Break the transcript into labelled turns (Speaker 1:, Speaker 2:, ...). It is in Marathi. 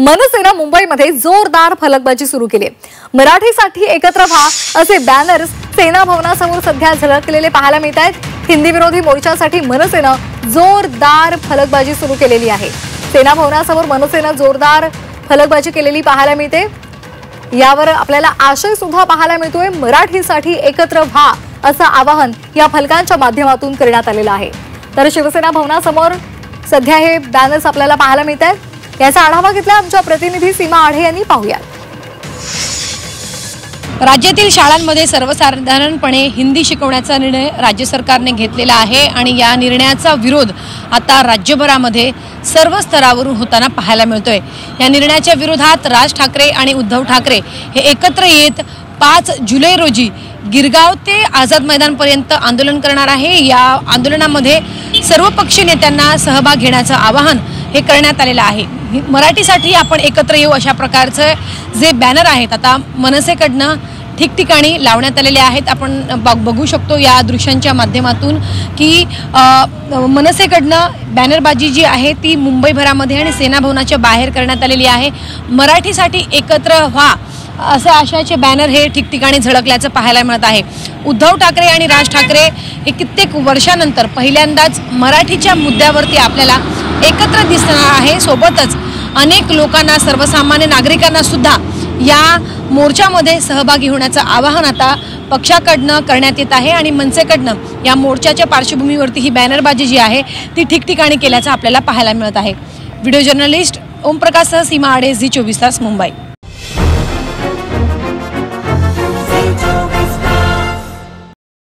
Speaker 1: मनसेनं मुंबईमध्ये जोरदार फलकबाजी सुरू केली आहे। मराठीसाठी एकत्र व्हा असे बॅनर्स सेना भवनासमोर सध्या झळकलेले पाहायला मिळत आहेत। हिंदी विरोधी मोर्चासाठी मनसेनं जोरदार फलकबाजी सुरू केलेली आहे। सेना भवनासमोर मनसेनं जोरदार फलकबाजी केलेली पाहायला मिळते। यावर आपल्याला आशय सुद्धा पाहायला मिळतोय, मराठीसाठी एकत्र व्हा असं आवाहन या फलकांच्या माध्यमातून करण्यात आलेलं आहे। तर शिवसेना भवनासमोर सध्या हे बॅनर्स आपल्याला पाहायला मिळत आहेत। याचा आढावा घेतला आमच्या प्रतिनिधी सीमा आढे यांनी। पाहूया।
Speaker 2: राज्यातील शाळांमध्ये सर्वसाधारणपणे हिंदी शिकवण्याचा निर्णय राज्य सरकारने घेतलेला आहे आणि या निर्णयाचा विरोध आता राज्यभरामध्ये सर्व स्तरावरून होताना पाहायला मिळतोय। या निर्णयाच्या विरोधात राज ठाकरे आणि उद्धव ठाकरे हे एकत्र येत 5 जुलै रोजी गिरगाव ते आझाद मैदानपर्यंत आंदोलन करणार आहे। या आंदोलनामध्ये सर्वपक्षीय नेत्यांना सहभाग घेण्याचं आवाहन हे करण्यात आलेलं आहे। मराठीसाठी आपण एकत्र येऊ अशा प्रकारचे जे बॅनर आहेत आता मनसेकडनं ठिकठिकाणी लावण्यात आलेले आहेत। आपण बघू शकतो या दृश्यांच्या माध्यमातून की मनसेकडनं बॅनरबाजी जी आहे ती मुंबईभरामध्ये आणि सेना भवनाच्या बाहेर करण्यात आलेली आहे। मराठीसाठी एकत्र व्हा असे आशयाचे बॅनर हे ठिकठिकाणी झळकल्याचं पाहायला मिळत आहे। उद्धव ठाकरे आणि राज ठाकरे हे कित्येक वर्षानंतर पहिल्यांदाच मराठीच्या मुद्द्यावरती आपल्याला एकत्र दिसणार आहे। सोबतच अनेक लोकांना, सर्वसामान्य नागरिकांना सुद्धा या मोर्चामध्ये सहभागी होण्याचं आवाहन आता पक्षाकडनं करण्यात येत आहे आणि मनसेकडनं या मोर्चाच्या पार्श्वभूमीवरती ही बॅनरबाजी जी आहे ती ठिकठिकाणी केल्याचं आपल्याला पाहायला मिळत आहे। व्हिडिओ जर्नलिस्ट ओमप्रकाश सह सीमा आढे, झी 24 तास, मुंबई।